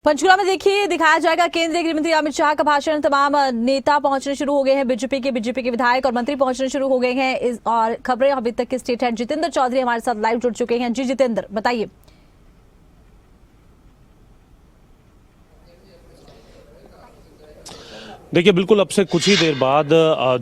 पंचकुला में देखिए दिखाया जाएगा केंद्रीय गृह मंत्री अमित शाह का भाषण। तमाम नेता पहुंचने शुरू हो गए हैं। बीजेपी के विधायक और मंत्री पहुंचने शुरू हो गए हैं। और खबरें अभी तक के स्टेट हेड जितेंद्र चौधरी हमारे साथ लाइव जुड़ चुके हैं। जी जितेंद्र, बताइए। देखिए, बिल्कुल अब से कुछ ही देर बाद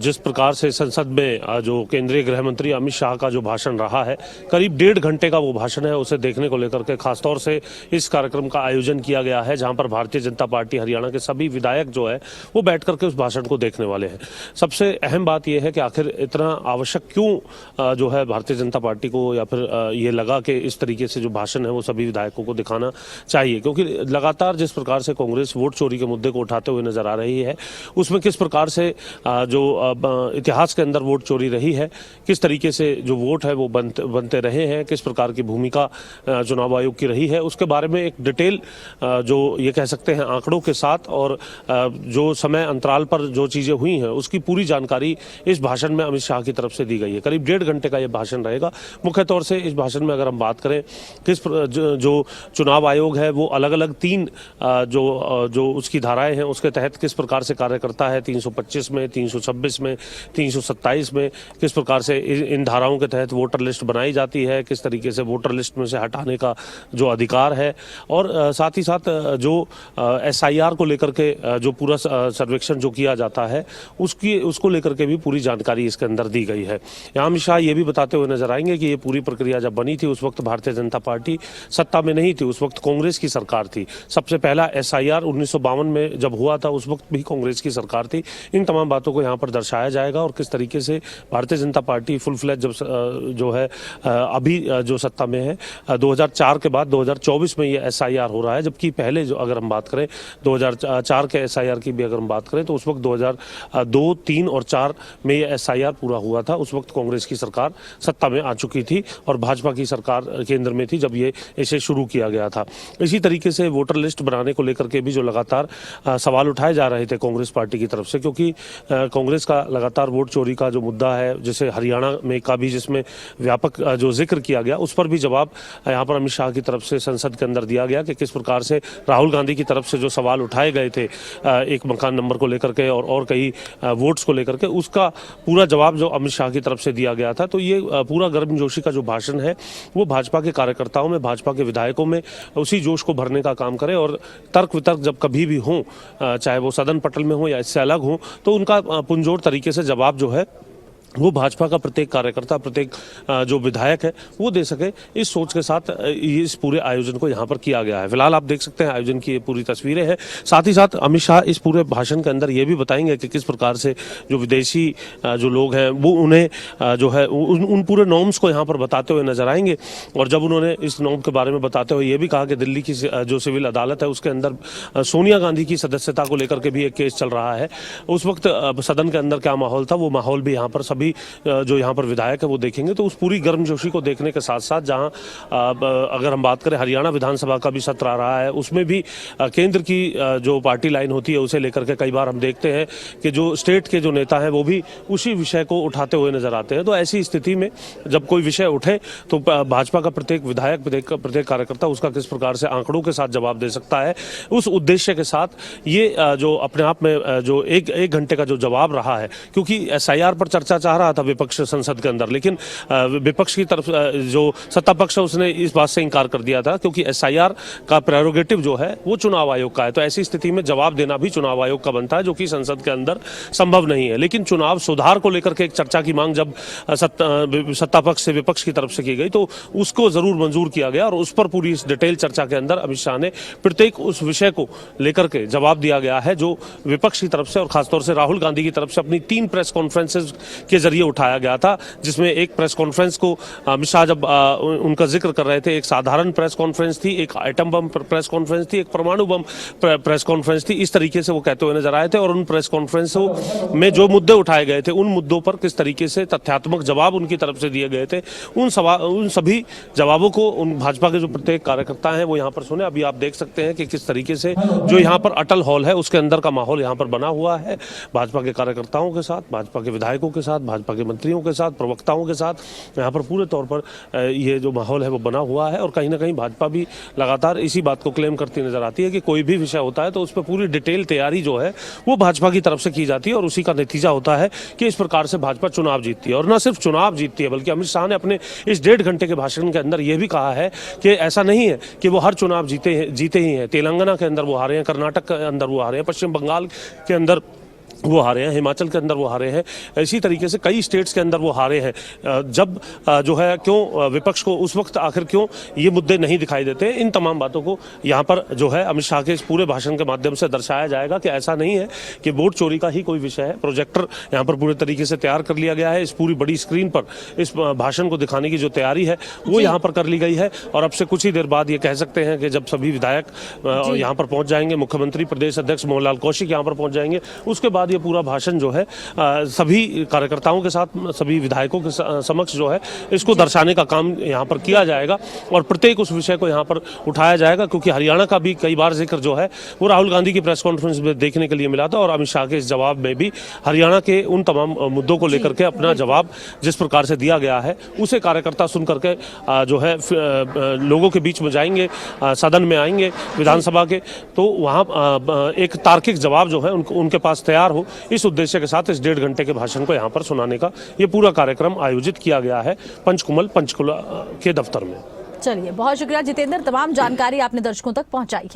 जिस प्रकार से संसद में जो केंद्रीय गृह मंत्री अमित शाह का जो भाषण रहा है, करीब 1.5 घंटे का वो भाषण है, उसे देखने को लेकर के खासतौर से इस कार्यक्रम का आयोजन किया गया है, जहां पर भारतीय जनता पार्टी हरियाणा के सभी विधायक जो है वो बैठ करके उस भाषण को देखने वाले हैं। सबसे अहम बात यह है कि आखिर इतना आवश्यक क्यों जो है भारतीय जनता पार्टी को, या फिर ये लगा कि इस तरीके से जो भाषण है वो सभी विधायकों को दिखाना चाहिए, क्योंकि लगातार जिस प्रकार से कांग्रेस वोट चोरी के मुद्दे को उठाते हुए नजर आ रही है, उसमें किस प्रकार से जो इतिहास के अंदर वोट चोरी रही है, किस तरीके से जो वोट है वो बनते रहे हैं, किस प्रकार की भूमिका चुनाव आयोग की रही है, उसके बारे में एक डिटेल जो ये कह सकते हैं आंकड़ों के साथ और जो समय अंतराल पर जो चीज़ें हुई हैं उसकी पूरी जानकारी इस भाषण में अमित शाह की तरफ से दी गई है। करीब 1.5 घंटे का ये भाषण रहेगा। मुख्य तौर से इस भाषण में अगर हम बात करें जो चुनाव आयोग है वो अलग अलग 3 जो उसकी धाराएं हैं उसके तहत किस प्रकार से कार्य करता है, 325 में, 326 में, 327 में, किस प्रकार से इन धाराओं के तहत वोटर लिस्ट बनाई जाती है, किस तरीके से वोटर लिस्ट में से हटाने का जो अधिकार है, और साथ ही साथ जो SIR को लेकर के जो पूरा सर्वेक्षण जो किया जाता है उसको लेकर के भी पूरी जानकारी इसके अंदर दी गई है। यहाँ अमित शाह ये भी बताते हुए नजर आएंगे कि ये पूरी प्रक्रिया जब बनी थी उस वक्त भारतीय जनता पार्टी सत्ता में नहीं थी, उस वक्त कांग्रेस की सरकार थी। सबसे पहला SIR 1952 में जब हुआ था उस वक्त भी कांग्रेस की सरकार थी। इन तमाम बातों को यहाँ पर दर्शाया जाएगा और किस तरीके से Bharatiya Janata party full fledge जब जो है अभी जो सत्ता में है, 2004 के बाद 2024 में ये SIR हो रहा है, जबकि पहले जो अगर हम बात करें 2004 के SIR की भी अगर हम बात करें तो उस वक्त 2002, 3 और 4 में ये SIR पूरा हुआ था। उस वक्त कांग्रेस की सरकार सत्ता में आ चुकी थी और भाजपा की सरकार केंद्र में थी जब ये इसे शुरू किया गया था। इसी तरीके से वोटर लिस्ट बनाने को लेकर के भी जो लगातार सवाल उठाए जा रहे थे कांग्रेस पार्टी की तरफ से, क्योंकि कांग्रेस का लगातार वोट चोरी का जो मुद्दा है, जैसे हरियाणा में का भी जिसमें व्यापक जो जिक्र किया गया, उस पर भी जवाब यहाँ पर अमित शाह की तरफ से संसद के अंदर दिया गया कि किस प्रकार से राहुल गांधी की तरफ से जो सवाल उठाए गए थे एक मकान नंबर को लेकर के और कई वोट्स को लेकर के, उसका पूरा जवाब जो अमित शाह की तरफ से दिया गया था। तो ये पूरा गर्मजोशी का जो भाषण है वो भाजपा के कार्यकर्ताओं में, भाजपा के विधायकों में उसी जोश को भरने का काम करे, और तर्क वितर्क जब कभी भी हो, चाहे वो सदन पटल में हो या इससे अलग हो, तो उनका पुरजोर तरीके से जवाब जो है वो भाजपा का प्रत्येक कार्यकर्ता, प्रत्येक जो विधायक है वो दे सके, इस सोच के साथ इस पूरे आयोजन को यहाँ पर किया गया है। फिलहाल आप देख सकते हैं आयोजन की ये पूरी तस्वीरें हैं। साथ ही साथ अमित शाह इस पूरे भाषण के अंदर ये भी बताएंगे कि किस प्रकार से जो विदेशी जो लोग हैं वो उन्हें जो है उन पूरे नॉर्म्स को यहाँ पर बताते हुए नजर आएंगे। और जब उन्होंने इस नॉर्म के बारे में बताते हुए ये भी कहा कि दिल्ली की जो सिविल अदालत है उसके अंदर सोनिया गांधी की सदस्यता को लेकर के भी एक केस चल रहा है, उस वक्त सदन के अंदर क्या माहौल था, वो माहौल भी यहाँ पर सभी जो यहाँ पर विधायक है वो देखेंगे। तो उस पूरी गर्मजोशी को देखने के साथ साथ जहाँ अगर हम बात करें हरियाणा विधानसभा का भी सत्र आ रहा है, उसमें भी केंद्र की जो पार्टी लाइन होती है उसे लेकर के कई बार हम देखते हैं कि जो स्टेट के जो नेता हैं वो भी उसी विषय को उठाते हुए नजर आते हैं। तो ऐसी स्थिति में जब कोई विषय उठे तो भाजपा का प्रत्येक विधायक, प्रत्येक कार्यकर्ता उसका किस प्रकार से आंकड़ों के साथ जवाब दे सकता है, उस उद्देश्य के साथ ये जो अपने आप में जो एक घंटे का जो जवाब रहा है, क्योंकि SIR पर चर्चा चाह रहा था विपक्ष संसद के अंदर, लेकिन विपक्ष की तरफ जो सत्ता पक्ष है उसने इस बात से इनकार कर दिया था, क्योंकि SIR का प्रेरोगेटिव जो है वो चुनाव आयोग का है। तो ऐसी स्थिति में जवाब देना भी चुनाव आयोग का बनता है, जो कि संसद के अंदर संभव नहीं है। लेकिन चुनाव सुधार को लेकर के एक चर्चा की मांग जब सत्ता पक्ष से विपक्ष की तरफ से की गई तो उसको जरूर मंजूर किया गया, और उस पर पूरी इस डिटेल चर्चा के अंदर अमित शाह ने प्रत्येक उस विषय को लेकर के जवाब दिया गया है जो विपक्ष की तरफ से और खासतौर से राहुल गांधी की तरफ से अपनी 3 प्रेस कॉन्फ्रेंसेज के जरिए उठाया गया था, जिसमें एक प्रेस कॉन्फ्रेंस को अमित शाह जब उनका जिक्र कर रहे थे, एक साधारण प्रेस कॉन्फ्रेंस थी, एक आइटम बम प्रेस कॉन्फ्रेंस थी, एक परमाणु बम प्रेस कॉन्फ्रेंस थी। इस तरीके से वो कहते हुए नजर आए थे, और उन प्रेस कॉन्फ्रेंसों में जो मुद्दे उठाए गए थे उन मुद्दों पर किस तरीके से तथ्यात्मक जवाब उनकी तरफ से दिए गए थे, उन सभी जवाबों को उन भाजपा के जो प्रत्येक कार्यकर्ता हैं वो यहाँ पर सुने। अभी आप देख सकते हैं कि किस तरीके से जो यहाँ पर अटल हॉल है उसके अंदर का माहौल यहाँ पर बना हुआ है, भाजपा के कार्यकर्ताओं के साथ, भाजपा के विधायकों के साथ, भाजपा के मंत्रियों के साथ, प्रवक्ताओं के साथ यहाँ पर पूरे तौर पर ये जो माहौल है वो बना हुआ है। और कहीं ना कहीं भाजपा भी लगातार इसी बात को क्लेम करती नजर आती है कि कोई भी विषय होता है तो उस पर पूरी डिटेल तैयारी जो है वो भाजपा की तरफ से की जाती है, और उसी का नतीजा होता है कि इस प्रकार से भाजपा चुनाव जीतती है। और न सिर्फ चुनाव जीतती है बल्कि अमित शाह ने अपने इस 1.5 घंटे के भाषण के अंदर यह भी कहा है कि ऐसा नहीं है कि वो हर चुनाव जीते ही हैं। तेलंगाना के अंदर वो हारे हैं, कर्नाटक के अंदर वो हारे हैं, पश्चिम बंगाल के अंदर वो हारे हैं, हिमाचल के अंदर वो हारे हैं, इसी तरीके से कई स्टेट्स के अंदर वो हारे हैं। जब जो है क्यों विपक्ष को उस वक्त आखिर क्यों ये मुद्दे नहीं दिखाई देते, इन तमाम बातों को यहाँ पर जो है अमित शाह के इस पूरे भाषण के माध्यम से दर्शाया जाएगा कि ऐसा नहीं है कि वोट चोरी का ही कोई विषय है। प्रोजेक्टर यहाँ पर पूरे तरीके से तैयार कर लिया गया है। इस पूरी बड़ी स्क्रीन पर इस भाषण को दिखाने की जो तैयारी है वो यहाँ पर कर ली गई है। और अब से कुछ ही देर बाद ये कह सकते हैं कि जब सभी विधायक यहाँ पर पहुंच जाएंगे, मुख्यमंत्री, प्रदेश अध्यक्ष मोहनलाल कौशिक यहाँ पर पहुंच जाएंगे, उसके बाद ये पूरा भाषण जो है सभी कार्यकर्ताओं के साथ, सभी विधायकों के समक्ष जो है इसको दर्शाने का काम यहाँ पर किया जाएगा। और प्रत्येक उस विषय को यहाँ पर उठाया जाएगा, क्योंकि हरियाणा का भी कई बार जिक्र जो है वो राहुल गांधी की प्रेस कॉन्फ्रेंस में देखने के लिए मिला था, और अमित शाह के इस जवाब में भी हरियाणा के उन तमाम मुद्दों को लेकर के अपना जवाब जिस प्रकार से दिया गया है उसे कार्यकर्ता सुन करके जो है लोगों के बीच में जाएंगे, सदन में आएंगे विधानसभा के, तो वहाँ एक तार्किक जवाब जो है उनके पास तैयार हो, इस उद्देश्य के साथ इस 1.5 घंटे के भाषण को यहाँ पर सुनाने का ये पूरा कार्यक्रम आयोजित किया गया है पंचकुला के दफ्तर में। चलिए, बहुत शुक्रिया जितेंद्र, तमाम जानकारी आपने दर्शकों तक पहुंचाई।